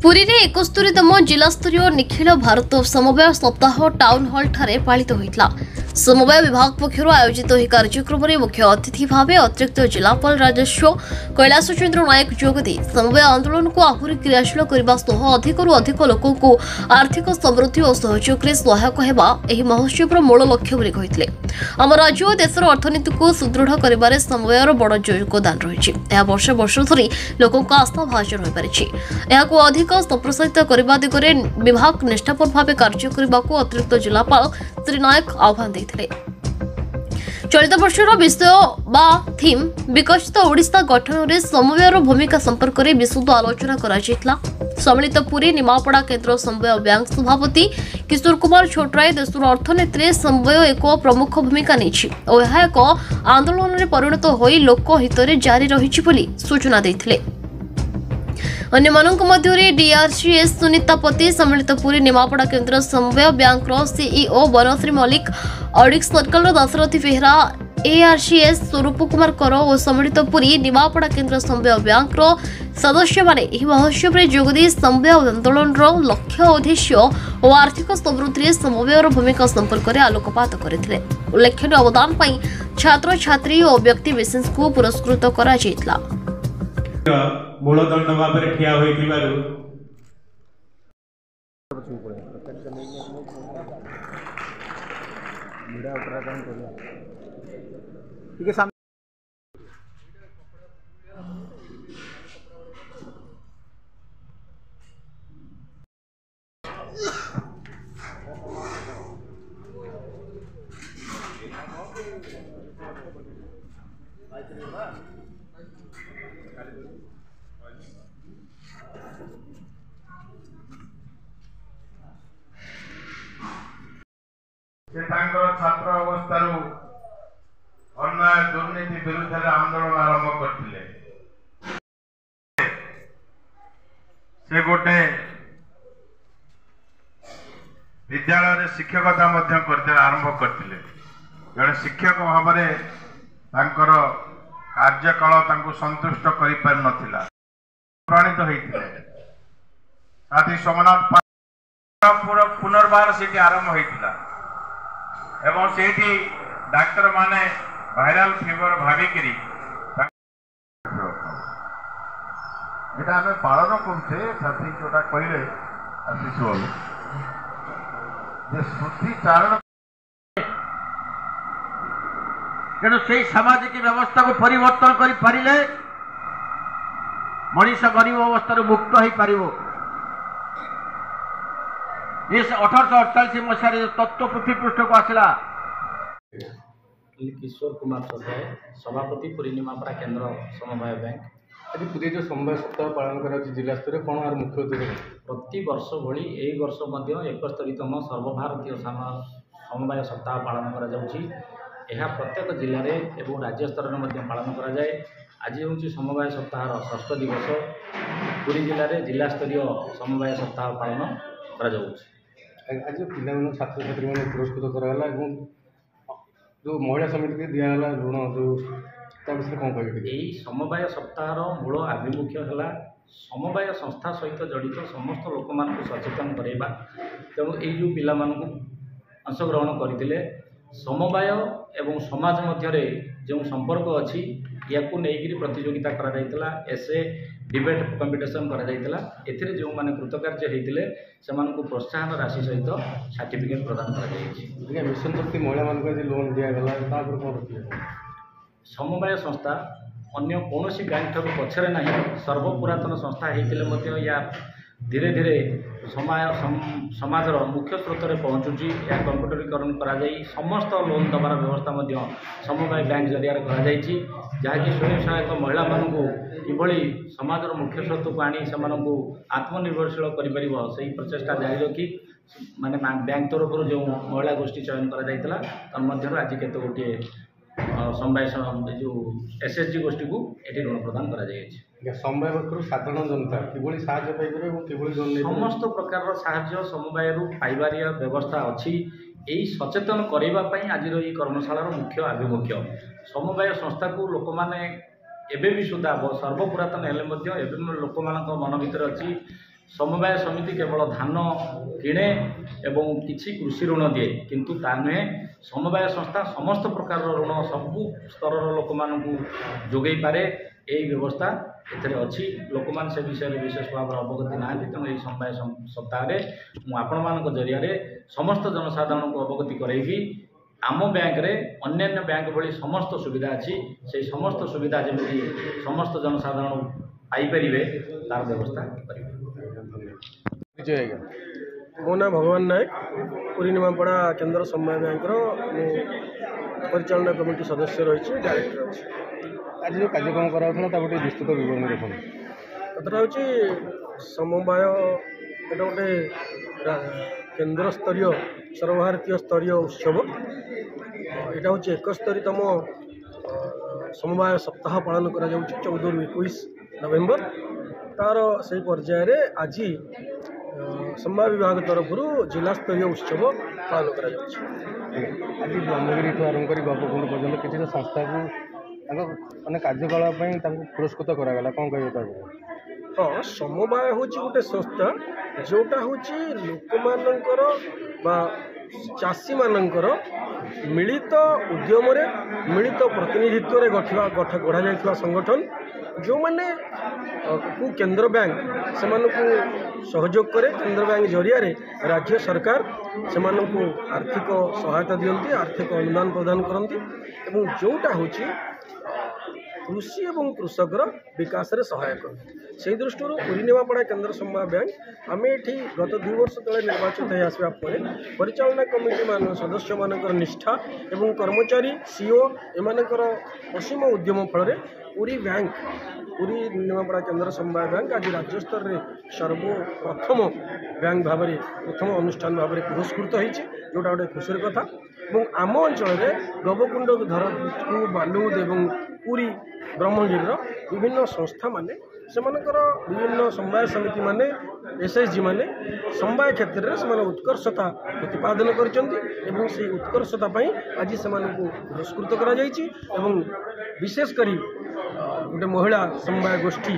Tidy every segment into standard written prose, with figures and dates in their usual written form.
पुरी रे 71तम जिलास्तरीय निखिल भारत समवाय सप्ताह टाउन हॉल ठारे पालित होइतला। समवाय विभाग पक्षर आयोजित यह कार्यक्रम में मुख्य अतिथि भाव अतिरिक्त जिलापाल राजस्व कैलाश चंद्र नायक जोगदे समवाय आंदोलन को आहुरी क्रियाशील करने सह अधिकरू अधिक लोकों को आर्थिक समृद्धि और सहयोग में सहायक होगा यह महोत्सव मूल लक्ष्य बोली कहितले। आम राज्य और देशर अर्थनीति को सुदृढ़ कर समवायर बड़ योगदान रही। वर्ष वर्ष धरी लोकों आस्था भाजन हो पारिछि। यहां अधिक संप्रसारित करने दिगरे विभाग निष्ठापर भाव कार्य करने को अतिरिक्त जिलापाल श्री नायक आह्वान देथिले। चलित वर्षर विषय बा थीम विकसित ओडिशा गठन में समवायर भूमिका संपर्क में विशुद्ध आलोचना करा। सम्मिलित पुरी निमापड़ा केन्द्र समवाय बैंक सभापति किशोर कुमार छोटराय देशर अर्थनीति में समवाय एक प्रमुख भूमिका नहीं और यह एक आंदोलन में परिणत हो लोकहित जारी रही सूचना देथिले। अन्य मध्य डीआरसीएस सुनीता पति सम्मिलित पुरी निमापड़ा केन्द्र समवाय bank CEO Banashree Mallick audit circle Dasarathi Behera ARCS Swarup Kumar कर और सम्मिलित पुरी निमापड़ा केन्द्र समवाय बैंक सदस्य माने महोत्सव में जोगदी समवाय आंदोलन लक्ष्य उद्देश्य और आर्थिक समृद्धि समवायर भूमिका संपर्क में आलोकपात करथिले। उल्लेखनीय अवदान पाई छात्र छात्री और व्यक्ति विशेष को पुरस्कृत करा जायतला। मूलदंड भाव में ठिया छात्र अवस्था अन्याय दुर्नीति विरुद्ध आंदोलन आरंभ करते से गोटे विद्यालय शिक्षकता आरंभ करते। जड़े शिक्षक भाव में कार्यकाल संतुष्ट कर प्रणीत होते। साथी सोमनाथ पुनर्बार से आरंभ होता एवं सेठी डाक्टर माने वायरल फीवर भाविकी एटा आम पालन करते साथी जोटा कहले आशीष शुद्धिचारण तेणु से सामाजिक व्यवस्था को परिवर्तन कर पारिले मनीष गरीब अवस्था मुक्त हो पार। ये 1848 मसीह तत्व पृथ्वी पृष्ठ को आसला। किशोर कुमार छोटराय सभापति पुरी निमापड़ा केन्द्र समवाय बैंक। आज पुरी जो समवाय सप्ताह पालन कर जिला स्तर कौन आर मुख्य उद्देश्य प्रति वर्ष भली यही वर्ष 71तम सर्वभारतीय समवाय सप्ताह पालन करा प्रत्येक जिले में और राज्य स्तर में पालन कराए। आज हूँ समवाय सप्ताह षष्ठ दिवस पुरी जिले में जिला स्तरीय समवाय सप्ताह पालन करा। आज पिला छात्र छात्री मैंने पुरस्कृत कराला जो महिला समिति के दिगला ऋण जो विषय कौन कह समवाय सप्ताह मूल आभिमुख्य है समवाय संस्था सहित जड़ित समस्त लोक मान सचेतन करवा। तेणु यू पिला अंशग्रहण करते समवाय एवं समाज मध्य जो संपर्क अच्छी या प्रतियोगिता करा एसे डिबेट कंपिटिशन करा। एथिरे जो माने कृतकार्य होते से प्रोत्साहन राशि सहित सर्टिफिकेट प्रदान कर मिशन शक्ति महिला मान लोन दिगला समवाय संस्था अन्य कौन बैंक ठार पछरे ना सर्वपुरातन संस्था होते या धीरे धीरे समाजर मुख्य स्रोत में पहुँचुची या कंप्यूटरीकरण करा समस्त लोन दबार व्यवस्था समवाय बैंक जरिया जहाँकि स्वयं सहायक महिला किभली समाजर मुख्य स्रोत को आनी से आत्मनिर्भरशील कर प्रचेषा जारी रखी माने बैंक तरफ जो महिला गोष्ठी चयन कर आज केत गोटे समवाय जो एसएचजी गोष्ठी को ये ऋण प्रदान कर समवाय पक्ष साधारण जनता किभली साहाय्य पाइबे समस्त प्रकार साहाय्य समवाय पाइबार व्यवस्था अच्छी यही सचेतन करने आज ये कर्मशालार मुख्य आभिमुख्य समवाय संस्था को लोक मैंने एबे भी सुधा सर्वपुरातन हेले लोक मन भितर अच्छी ସମବାୟ ସମିତି କେବଳ ଧାନ କିଣେ ଏବଂ କିଛି କୃଷି ଋଣ ଦିଏ, କିନ୍ତୁ ତା ନୁହେଁ ସମବାୟ ସଂସ୍ଥା ସମସ୍ତ ପ୍ରକାରର ଋଣ ସବୁ ସ୍ତରର ଲୋକମାନଙ୍କୁ ଯୋଗାଇ ପାରେ। ଏହି ବ୍ୟବସ୍ଥା ଏଥିରେ ଅଛି। ଲୋକମାନେ ସେ ବିଷୟରେ ବିଶେଷ ଭାବରେ ଅବଗତି ନାହାନ୍ତି, ତେଣୁ ଏହି ସମବାୟ ସପ୍ତାହରେ ମୁଁ ଆପଣମାନଙ୍କ ଜରିଆରେ ସମସ୍ତ ଜନସାଧାରଣଙ୍କୁ ଅବଗତି କରାଇବି। ଆମ ବ୍ୟାଙ୍କରେ ଅନ୍ୟାନ୍ୟ ବ୍ୟାଙ୍କ ଭଳି ସମସ୍ତ ସୁବିଧା ଅଛି, ସେହି ସମସ୍ତ ସୁବିଧା ଯେମିତି ସମସ୍ତ ଜନସାଧାରଣ ପାଇପାରିବେ ତାର ବ୍ୟବସ୍ଥା କରିବେ। परिचय आज्ञा मो ना भगवान नायक, पुरी निमापड़ा केन्द्र समवाय बैंक परिचालना कमिटी सदस्य रही डायरेक्टर अच्छी। आज जो कार्यक्रम कराला गोटे विस्तृत विवरण रखुन कथा हूँ समवाय एटा गोटे केन्द्र स्तरीय सर्वभारतीय स्तरीय उत्सव। यहाँ हूँ 71तम समवाय सप्ताह पालन कर 14 ରୁ 21 नवेम्बर तार से पर्यायर आज समवाय विभाग तरफ जिला स्तरीय उत्सव पालन कर आज ब्रह्मगिरी आरंभ कर गोपकुंड पर्यटन किसी संस्था को मैंने कार्यकलाप पुरस्कृत कराला कौन कह? हाँ, समवाय हूँ गोटे संस्था जोटा हूँ लोक मानकर चाषी मानकर मिलित उद्यम मिलित प्रतिनिधित्व गढ़ा जाइथिबा संगठन जो माने को केंद्र बैंक से सहयोग करे। केंद्र बैंक जरिया राज्य सरकार से आर्थिक सहायता दियंती, आर्थिक अनुदान प्रदान करती एवं जोटा हूँ कृषि एवं कृषकर विकास रे सहायक। से दृष्टि पुरी निमापड़ा केन्द्र समवाय बैंक आम ये गत 2 वर्ष तले निर्वाचित हो आसवा परिचालना कमिटी मान सदस्य मानकर निष्ठा एवं कर्मचारी सीओ एमानकर असीम उद्यम फल पुरी बैंक पुरी निमापड़ा केन्द्र समवाय बैंक आज राज्य स्तर में सर्वप्रथम बैंक भाव प्रथम अनुष्ठान भाव पुरस्कृत होती, जोटा गोटे खुशी कथा। और आम अंचल गवकुंड धरतु बालुद एवं पुरी ब्रह्मगिर विभिन्न संस्था माने सेमानकर विभिन्न समवाय समिति माने एसएचजी माने समवाय क्षेत्र में से उत्कर्षता प्रतिपादन करछंती एवं से उत्कर्षता पई आज से पुरस्कृत करा जायछि। एवं विशेष करी गोटे महिला समवाय गोष्ठी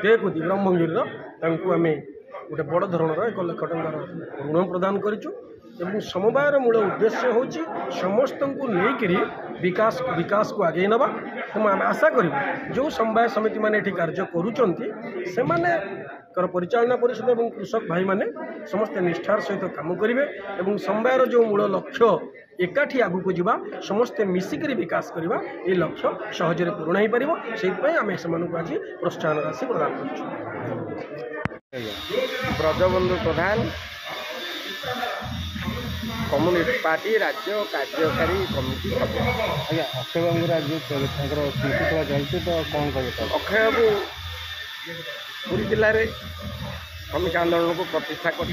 देवदी ब्रह्मगिर तांकु आमे गोटे बड़ धरणर 1 लाख टंकार ऋण प्रदान करिछु। एवं समवायर मूल उद्देश्य हूँ समस्त को लेकरी विकास को आगे नवा। आम आशा करूँ जो समवाय समिति माने एठी कार्य करुचंती सेमाने कर परिचालना परिषद और कृषक भाई माने समस्त निष्ठार सहित काम करेंगे और समवायर जो मूल लक्ष्य एकाठी आगू को जीवा समस्ते मिसिकरी विकास करवा ये लक्ष्य सहजरे पूर्ण हो पार। से आम से आज प्रोत्साहन राशि प्रदान कर ब्रजबंधु प्रधान कम्युनिस्ट पार्टी राज्य कार्यकारी कमिटी सभ्य। आज्ञा अक्षय बाबू आज स्मृति सभा चलती तो कौन कहे? अक्षय बाबू पुरी जिले में श्रमिक आंदोलन को प्रतिष्ठा कर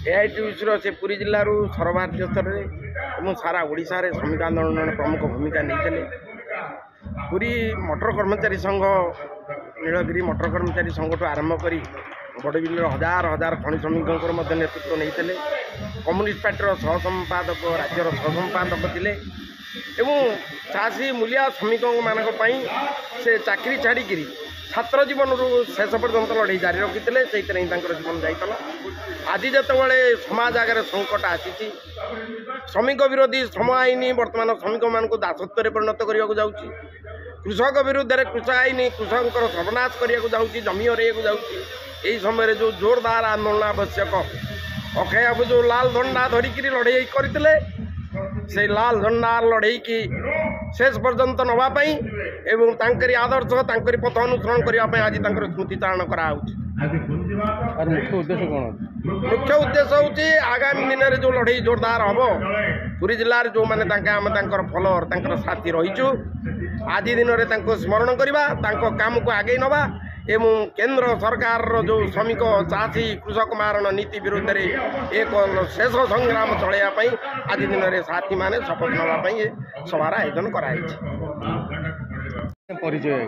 एआईटीयूसी से पुरी जिलूर सर्वभारतीय स्तर में और सारा ओडिशा रे श्रमिक आंदोलन में प्रमुख भूमिका नहीं। पुरी मोटर कर्मचारी संघ नीलगिरी मोटर कर्मचारी संघ ठूँ आरंभ कर बड़बिल हजार हजार खनि श्रमिकों नेतृत्व नहीं। कम्युनिस्ट पार्टी सह संपादक राज्यर सह संपादक थे एवं चाषी मूलिया श्रमिकों मानक से चाकरी छाड़ी छात्र जीवन शेष पर्यंत लड़ाई जारी रखी से जीवन जाइला। आज जितेबाला समाज आगे संकट आसी श्रमिक विरोधी श्रम आईन बर्तमान श्रमिक मान दासत्व परिणत करने को जाऊँगी। कृषक विरुद्ध में कृषक आईन कृषक सर्वनाश करने को जाऊँगी, जमी हरैया जाऊँगी। यही समय जो जोरदार आंदोलन आवश्यक अक्षय बाबू जो लाल झंडा धरिक लड़ाई करते से लाल झंडा लड़ाई की शेष पर्यंत नवाई एवं तांकरी आदर्श तांकरी पथ अनुसरण करने आज स्मृति चारण कराऊँ। मुख्य उद्देश्य कौन? मुख्य उद्देश्य हूँ आगामी दिन में जो लड़ाई जोरदार हम पुरी जिले जो मैंने आम फलोअर साथी रहीचु आज दिन में स्मरण करवा काम को आगे नवा एवं केंद्र सरकार जो श्रमिक चाषी कृषक मारण नीति विरुद्ध में एक शेष संग्राम चलैयापाई आज दिन में साथी माने शपथ नापी सभार आयोजन कराई। परिचय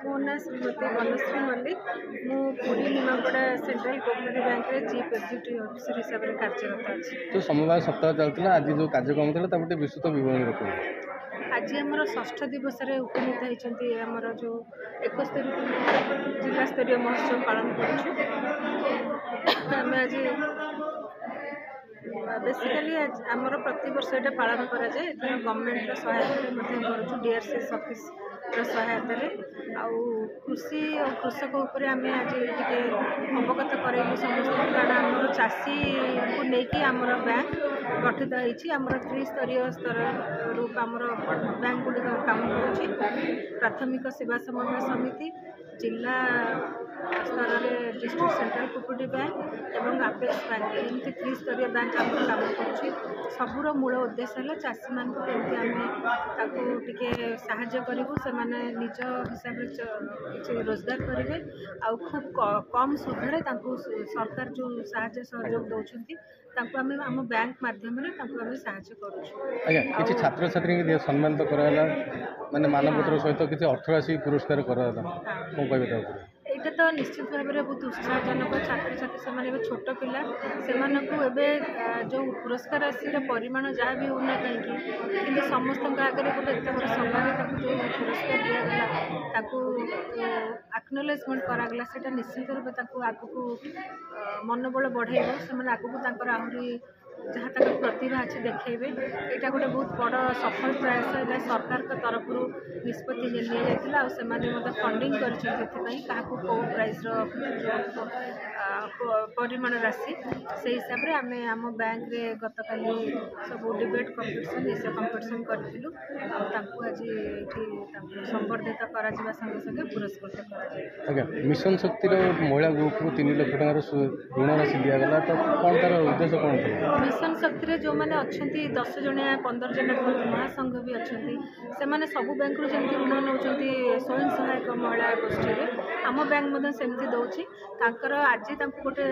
मो ना श्रीमती बनश्री मल्लिक मु Puri Nimapada central cooperative bank रे चीफ एग्जीक्यूटिव ऑफिसर हिसाब से कार्यरत अच्छी। जो समवाय सप्ताह चलता आज जो कार्यक्रम था विस्तृत विवरण रखुन। आज आमर षष्ठ दिवस उपनीत होती आमर जो 71 जिला स्तरीय महोत्सव पालन करें आज बेसिकली आमर प्रति वर्ष ये पालन कराए गवर्नमेंट सहायता DRCS ऑफिस सहायतार कृषि और कृषक उपर आम आज टे अवगत करेलु समस्त कारण आमर चाषी को लेकिन आमर बैंक गठित होमर त्रिस्तरीय स्तर रूप आमर बैंक गुड़िक काम कर प्राथमिक सेवा समन्वय समिति जिला स्तर में डिस्ट्रिक्ट सेंट्रल कोऑपरेटिव बैंक एवं आपेक्स बैंक एमती त्रिस्तरीय बैंक आम काम कर सबूर मूल उद्देश्य है चाषी मान केमती आम टे साहाय्य करूँ से निज हिसाब से रोजगार करेंगे आ खूब कम सुधरे सरकार जो साहाय्य सहयोग दौरान आम बैंक माध्यम साहाय्य करूँ। किसी छात्र छात्री सम्मानित कराला माने मानपत्र सहित किसी अर्थराशि पुरस्कार कराला कौन कह यहाँ तो निश्चित भाव में बहुत उत्साहजनक छात्र छात्री से छोट पिला से जो पुरस्कार राशि परिमाण जहाँ भी होना कहीं कि समस्त आगे गोटे एत बड़ सभा जो पुरस्कार दिगला एक्नोलेजमेंट करागला से निश्चित रूप आगक मनोबल बढ़े से आगक आहरी जहाँ तक प्रतिभा अच्छे देखेबे यहाँ गोटे बहुत बड़ सफल प्रयास है सरकार के तरफ निष्पत्ति निया फंडिंग कर प्राइज परिमाण राशि से हिसाब से आम आम बैंक रे गत काली सब डिबेट कंपटीशन एशिया कंपटीशन करूँ आज संबर्धित करा संगे संगे पुरस्कृत कर मिशन शक्ति महिला ग्रुप को 3 लाख टकर ऋण राशि दिगला तो कौन तार उद्देश्य कौन था मिशन शक्ति जो मैंने अच्छा 10 जणिया 15 जन महासंघ भी अच्छा से सब बैंक जमी ऋण नौ स्वयं सहायक महिला गोष्ठी आम बैंक सेमती दौर आज गोटे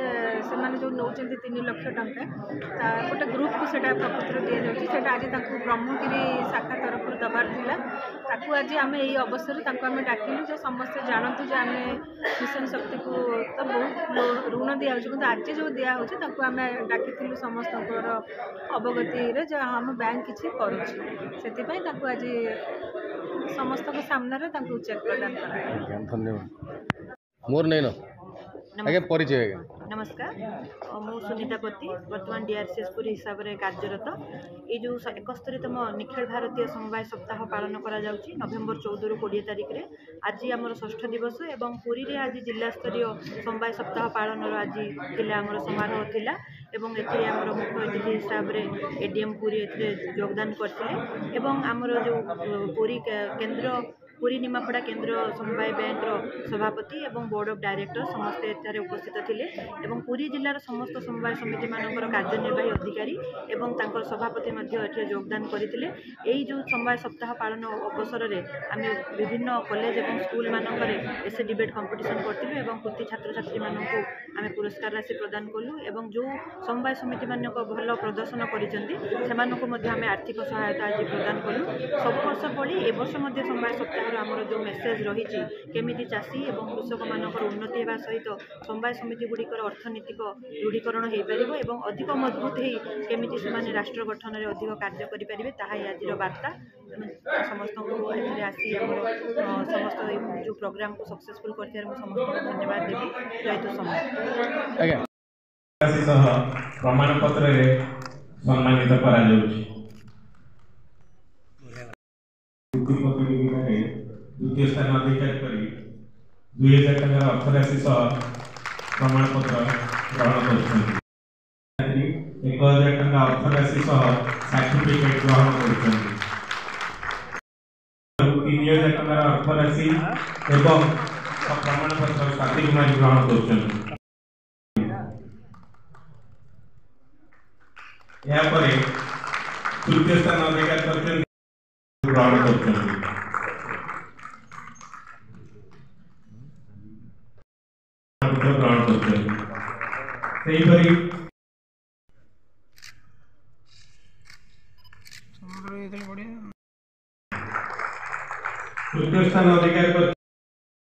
से जो नौ 3 लाख टंका गोटे ग्रुप को प्रकृति दि जाए आज ब्रह्मगिरी शाखा तरफ दबार था आज आम यही अवसर आम डाकिलु जो समस्ते जानतु जो आम मिशन शक्ति को तो बहुत ऋण दिया कि आज जो दिहूँ आम डाकी समस्त अवगति जो आम बैंक किसी करुँ से आज समस्त सामने चेक प्रदान कर धन्यवाद मोर नहीं आगे परिचय नमस्कार मु सुनीता पति बर्तमान DRCS पुरी हिसाब से कार्यरत ये जो 71तम निखिल भारतीय समवाय सप्ताह पालन करा जाउची नवेम्बर 14 ରୁ 20 तारिख रे आज आमर षष्ठ दिवस एवं पुरी रे आज जिला स्तरीय समवाय सप्ताह पालन आज जिला आमर समारोह थिला एवं एथे आमर मुख्य अतिथि हिसाब से ADM पुरी एथे योगदान करथिले एवं आमर जो पुरी केंद्र पुरी निमापड़ा केंद्र समवाय बैंक सभापति एवं बोर्ड ऑफ डायरेक्टर समस्ते एठारे उपस्थित थिले एवं पुरी जिलार समस्त समवाय समिति मानकर कार्यनिर्वाही अधिकारी एवं तांकर सभापति मध्ये एठे योगदान करथिले एई जो समवाय सप्ताह पालन अवसर रे आमे विभिन्न कॉलेज एवं स्कूल मानकर एसे डिबेट कंपटीशन करथिलु एवं कृति छात्र छात्री मानकु आमे पुरस्कार राशि प्रदान कलु एवं जो समवाय समिति मानक भल प्रदर्शन करिसेंती सेमानकु मध्ये आमे आर्थिक सहायता आज प्रदान कलु सब वर्ष पड़ी ए वर्ष मध्ये समवाय सप्ताह आमर जो मेसेज रही केमिति चाषी एवं कृषक मानकर उन्नति होगा सहित समवाय समिति गुड़िकर अर्थनीतिक दृढ़ीकरण हो पार एवं अधिक मजबूत हो केमिति से राष्ट्र गठन में अधिक कार्य करेंगे ताहा आज वार्ता समस्त आसी समस्त जो प्रोग्राम को सक्सेसफुल कर समस्त धन्यवाद देवी जयतु समस्त प्रमाण पत्र सम्मानित करा द्वितीय स्थान अधिकार कर 2000 टकर अर्थराशि प्रमाण पत्र ग्रहण कर 1000 टका अर्थराशि सर्टिफिकेट ग्रहण कर 3000 टकर अर्थराशि एवं प्रमाण पत्र स्वाति कुमारी ग्रहण कर तृतीय स्थान अधिकार कर ग्रहण कर ग्रहण करते तृतीय स्थान अधिकार कर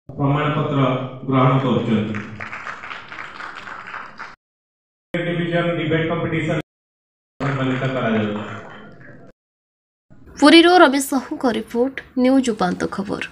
प्रमाण पत्र ग्रहण कर डिविजन डिबेट कंपटीशन सम्मानित करा ପୁରୀରୁ ରମେଶ ସାହୁଙ୍କ ରିପୋର୍ଟ ନ୍ୟୁଜ୍ ଉପାନ୍ତ ଖବର।